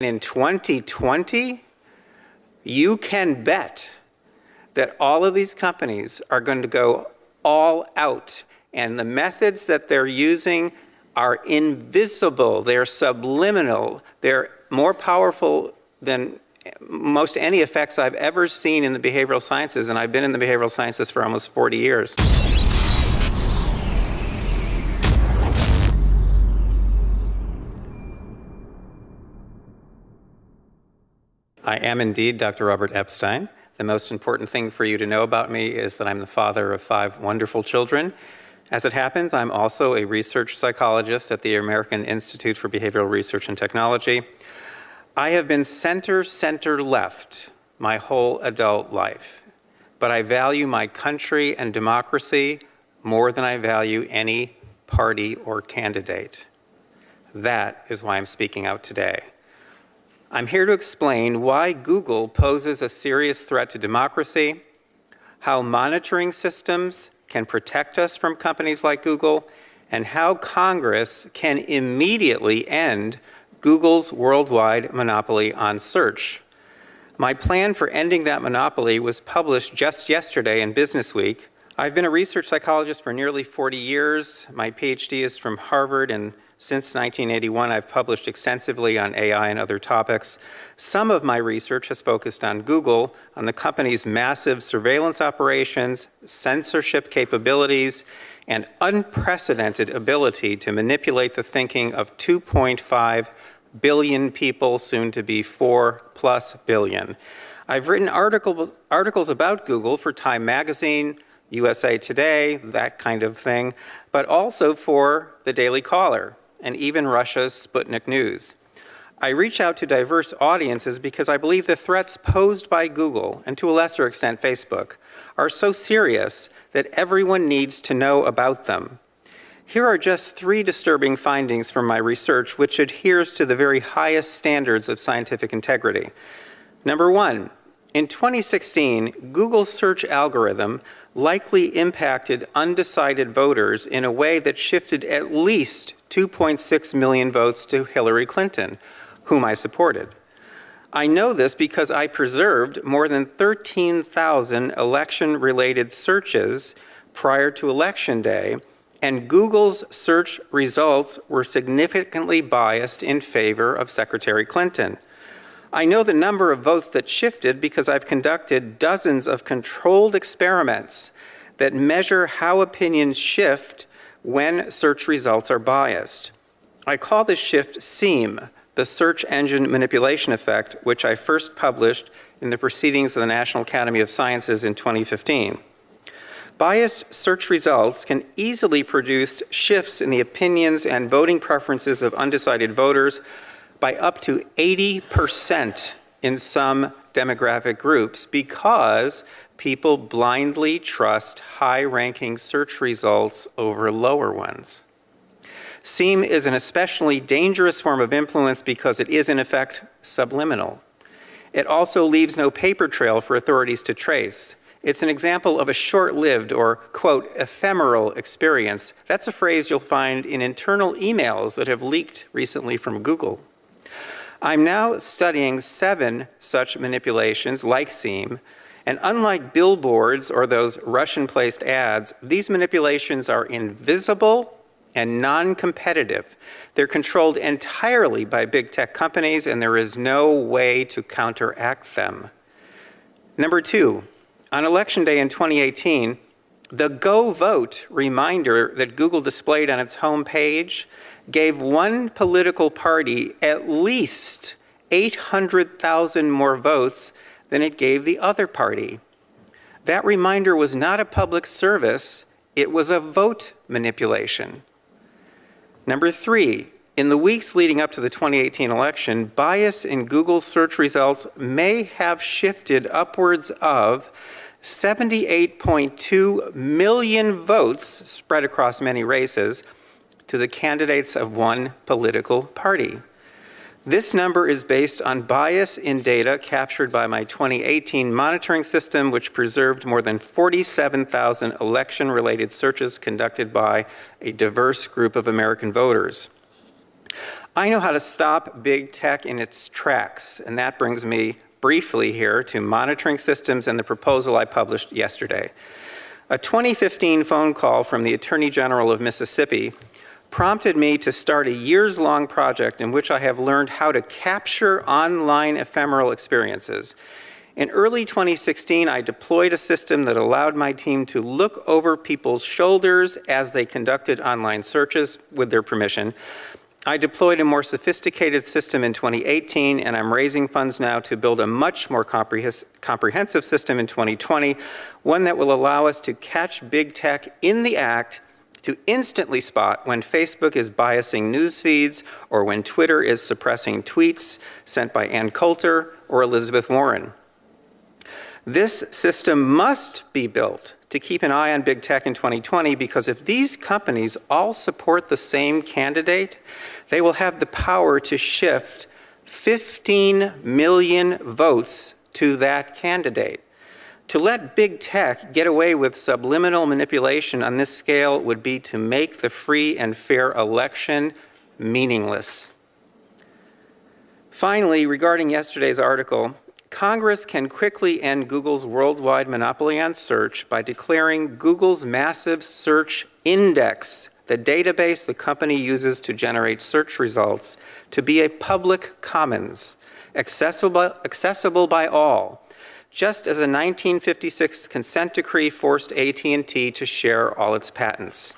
In 2020, you can bet that all of these companies are going to go all out, and the methods that they're using are invisible, they're subliminal, they're more powerful than most any effects I've ever seen in the behavioral sciences, and I've been in the behavioral sciences for almost 40 years. I am indeed Dr. Robert Epstein. The most important thing for you to know about me is that I'm the father of 5 wonderful children. As it happens, I'm also a research psychologist at the American Institute for Behavioral Research and Technology. I have been center-left my whole adult life, but I value my country and democracy more than I value any party or candidate. That is why I'm speaking out today. I'm here to explain why Google poses a serious threat to democracy, how monitoring systems can protect us from companies like Google, and how Congress can immediately end Google's worldwide monopoly on search. My plan for ending that monopoly was published just yesterday in Business Week. I've been a research psychologist for nearly 40 years. My PhD is from Harvard, and since 1981, I've published extensively on AI and other topics. Some of my research has focused on Google, on the company's massive surveillance operations, censorship capabilities, and unprecedented ability to manipulate the thinking of 2.5 billion people, soon to be 4+ billion. I've written articles about Google for Time Magazine, USA Today, that kind of thing, but also for the Daily Caller and even Russia's Sputnik News. I reach out to diverse audiences because I believe the threats posed by Google, and to a lesser extent Facebook, are so serious that everyone needs to know about them. Here are just 3 disturbing findings from my research which adheres to the very highest standards of scientific integrity. Number 1, in 2016, Google's search algorithm likely impacted undecided voters in a way that shifted at least 2.6 million votes to Hillary Clinton, whom I supported. I know this because I preserved more than 13,000 election-related searches prior to Election Day, and Google's search results were significantly biased in favor of Secretary Clinton. I know the number of votes that shifted because I've conducted dozens of controlled experiments that measure how opinions shift when search results are biased. I call this shift SEAM, the Search Engine Manipulation Effect, which I first published in the Proceedings of the National Academy of Sciences in 2015. Biased search results can easily produce shifts in the opinions and voting preferences of undecided voters by up to 80% in some demographic groups because people blindly trust high-ranking search results over lower ones. SEAM is an especially dangerous form of influence because it is, in effect, subliminal. It also leaves no paper trail for authorities to trace. It's an example of a short-lived or, quote, ephemeral experience. That's a phrase you'll find in internal emails that have leaked recently from Google. I'm now studying 7 such manipulations like SEAM, and unlike billboards or those Russian-placed ads, these manipulations are invisible and non-competitive. They're controlled entirely by big tech companies, and there is no way to counteract them. Number 2, on Election Day in 2018, the Go Vote reminder that Google displayed on its home page gave one political party at least 800,000 more votes than it gave the other party. That reminder was not a public service, it was a vote manipulation. Number 3, in the weeks leading up to the 2018 election, bias in Google's search results may have shifted upwards of 78.2 million votes spread across many races to the candidates of one political party. This number is based on bias in data captured by my 2018 monitoring system, which preserved more than 47,000 election-related searches conducted by a diverse group of American voters. I know how to stop big tech in its tracks, and that brings me briefly here to monitoring systems and the proposal I published yesterday. A 2015 phone call from the Attorney General of Mississippi prompted me to start a years-long project in which I have learned how to capture online ephemeral experiences. In early 2016, I deployed a system that allowed my team to look over people's shoulders as they conducted online searches with their permission. I deployed a more sophisticated system in 2018, and I'm raising funds now to build a much more comprehensive system in 2020, one that will allow us to catch big tech in the act, to instantly spot when Facebook is biasing news feeds or when Twitter is suppressing tweets sent by Ann Coulter or Elizabeth Warren. This system must be built to keep an eye on big tech in 2020, because if these companies all support the same candidate, they will have the power to shift 15 million votes to that candidate. To let big tech get away with subliminal manipulation on this scale would be to make the free and fair election meaningless. Finally, regarding yesterday's article, Congress can quickly end Google's worldwide monopoly on search by declaring Google's massive search index, the database the company uses to generate search results, to be a public commons, accessible by all, just as a 1956 consent decree forced AT&T to share all its patents.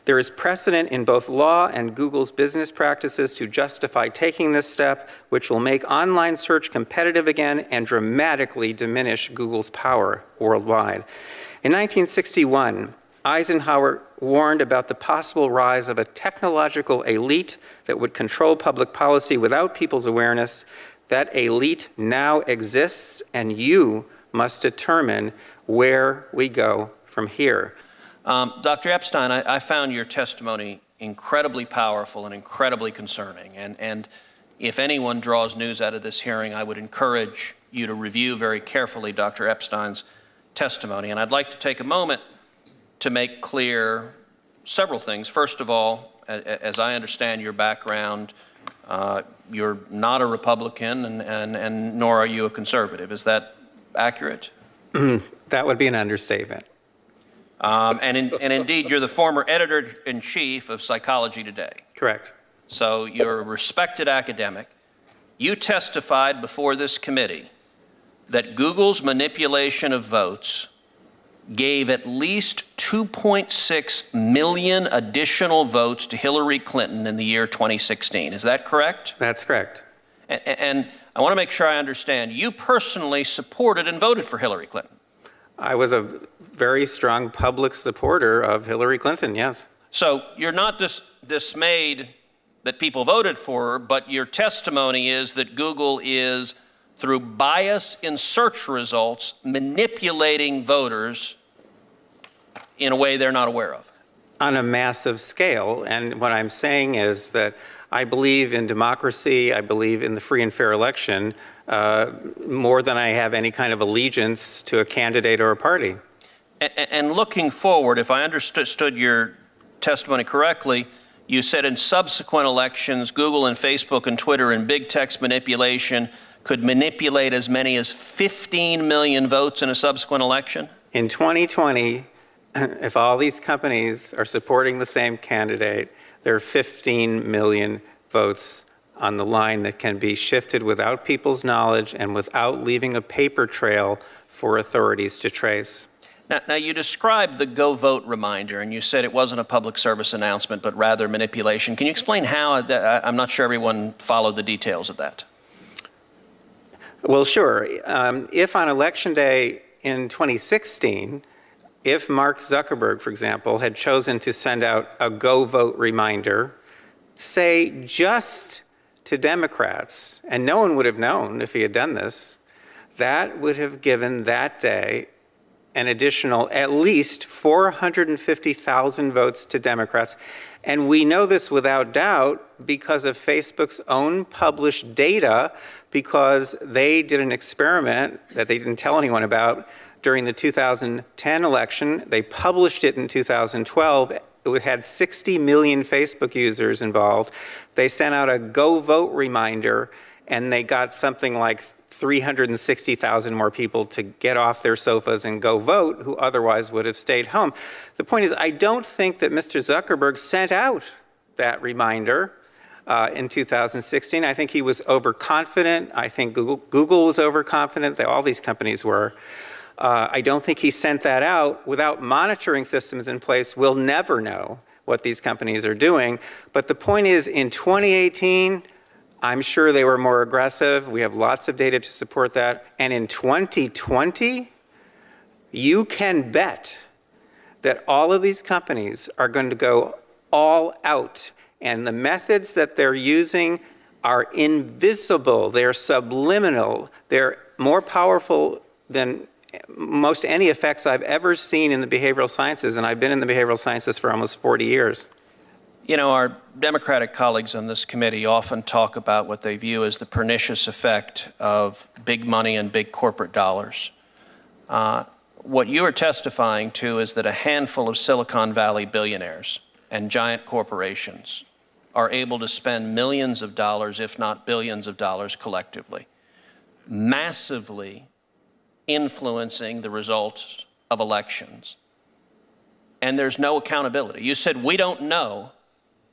There is precedent in both law and Google's business practices to justify taking this step, which will make online search competitive again and dramatically diminish Google's power worldwide. In 1961, Eisenhower warned about the possible rise of a technological elite that would control public policy without people's awareness. That elite now exists, and you must determine where we go from here. Dr. Epstein, I found your testimony incredibly powerful and incredibly concerning. And if anyone draws news out of this hearing, I would encourage you to review very carefully Dr. Epstein's testimony. And I'd like to take a moment to make clear several things. First of all, as I understand your background, you're not a Republican and nor are you a conservative. Is that accurate? That would be an understatement. And indeed, you're the former editor-in-chief of Psychology Today. Correct. So you're a respected academic. You testified before this committee that Google's manipulation of votes gave at least 2.6 million additional votes to Hillary Clinton in the year 2016. Is that correct? That's correct. And I want to make sure I understand. You personally supported and voted for Hillary Clinton. I was a very strong public supporter of Hillary Clinton, yes. So you're not dismayed that people voted for her, but your testimony is that Google is, through bias in search results, manipulating voters in a way they're not aware of. On a massive scale. And what I'm saying is that I believe in democracy, I believe in the free and fair election, more than I have any kind of allegiance to a candidate or a party. And looking forward, if I understood your testimony correctly, you said in subsequent elections, Google and Facebook and Twitter and big tech's manipulation could manipulate as many as 15 million votes in a subsequent election? In 2020, if all these companies are supporting the same candidate, there are 15 million votes on the line that can be shifted without people's knowledge and without leaving a paper trail for authorities to trace. Now you described the Go Vote reminder, and you said it wasn't a public service announcement, but rather manipulation. Can you explain how? I'm not sure everyone followed the details of that. Well, sure. If on Election Day in 2016, if Mark Zuckerberg, for example, had chosen to send out a Go Vote reminder, say just to Democrats, and no one would have known if he had done this, that would have given that day an additional at least 450,000 votes to Democrats. And we know this without doubt because of Facebook's own published data, because they did an experiment that they didn't tell anyone about during the 2010 election. They published it in 2012 It had 60 million Facebook users involved. They sent out a Go Vote reminder, and they got something like 360,000 more people to get off their sofas and go vote who otherwise would have stayed home. The point is, I don't think that Mr. Zuckerberg sent out that reminder in 2016. I think he was overconfident. I think Google was overconfident. All these companies were. I don't think he sent that out. Without monitoring systems in place, we'll never know what these companies are doing. But the point is, in 2018, I'm sure they were more aggressive. We have lots of data to support that. And in 2020, you can bet that all of these companies are going to go all out. And the methods that they're using are invisible. They're subliminal. They're more powerful than most any effects I've ever seen in the behavioral sciences. And I've been in the behavioral sciences for almost 40 years. You know, our Democratic colleagues on this committee often talk about what they view as the pernicious effect of big money and big corporate dollars. What you are testifying to is that a handful of Silicon Valley billionaires and giant corporations are able to spend millions of dollars, if not billions of dollars collectively, massively influencing the results of elections. And there's no accountability. You said, we don't know.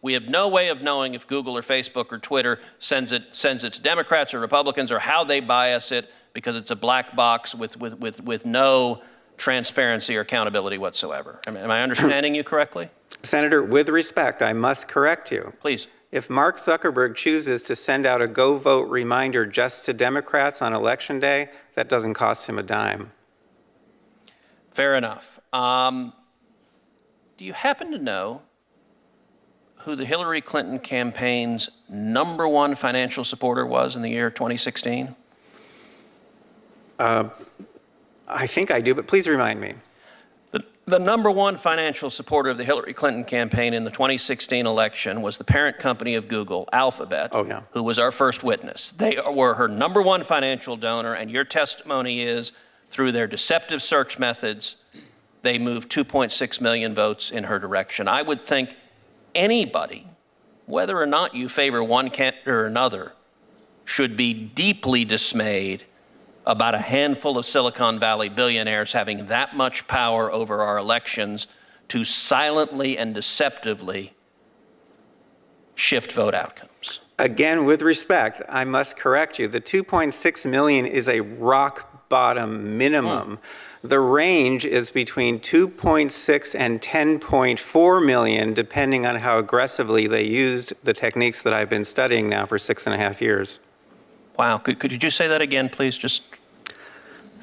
We have no way of knowing if Google or Facebook or Twitter sends it to Democrats or Republicans, or how they bias it, because it's a black box with no transparency or accountability whatsoever. Am I understanding you correctly? Senator, with respect, I must correct you. Please. If Mark Zuckerberg chooses to send out a Go Vote reminder just to Democrats on Election Day, that doesn't cost him a dime. Fair enough. Do you happen to know who the Hillary Clinton campaign's #1 financial supporter was in the year 2016? I think I do, but please remind me. The #1 financial supporter of the Hillary Clinton campaign in the 2016 election was the parent company of Google, Alphabet, who was our first witness. They were her #1 financial donor, and your testimony is, through their deceptive search methods, they moved 2.6 million votes in her direction. I would think anybody, whether or not you favor one candidate or another, should be deeply dismayed about a handful of Silicon Valley billionaires having that much power over our elections to silently and deceptively shift vote outcomes. Again, with respect, I must correct you. The 2.6 million is a rock bottom minimum. The range is between 2.6 and 10.4 million, depending on how aggressively they used the techniques that I've been studying now for 6.5 years. Wow, could you just say that again, please?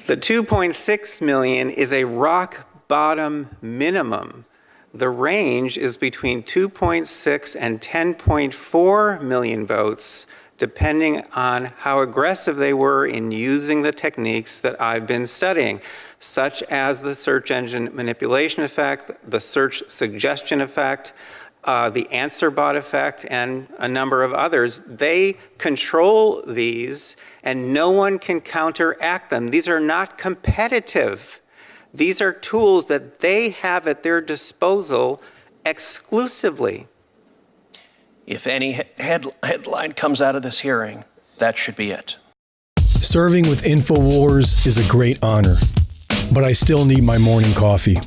The 2.6 million is a rock bottom minimum. The range is between 2.6 and 10.4 million votes, depending on how aggressive they were in using the techniques that I've been studying, such as the search engine manipulation effect, the search suggestion effect, the answer bot effect, and a number of others. They control these, and no one can counteract them. These are not competitive. These are tools that they have at their disposal exclusively. If any headline comes out of this hearing, that should be it. Serving with InfoWars is a great honor, but I still need my morning coffee.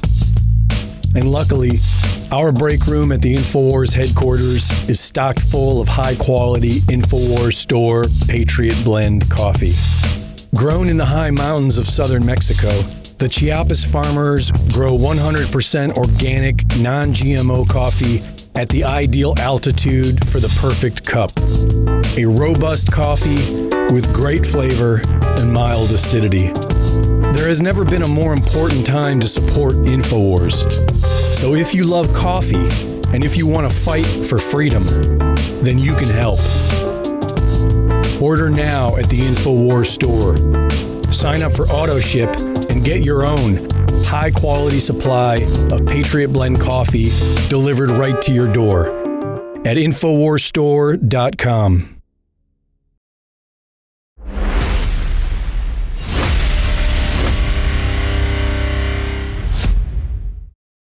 And luckily, our break room at the InfoWars headquarters is stocked full of high-quality InfoWars Store Patriot Blend coffee. Grown in the high mountains of southern Mexico, the Chiapas farmers grow 100% organic, non-GMO coffee at the ideal altitude for the perfect cup. A robust coffee with great flavor and mild acidity. There has never been a more important time to support InfoWars. So if you love coffee and if you want to fight for freedom, then you can help. Order now at the InfoWars store. Sign up for AutoShip and get your own high-quality supply of Patriot Blend coffee delivered right to your door at InfoWarsStore.com.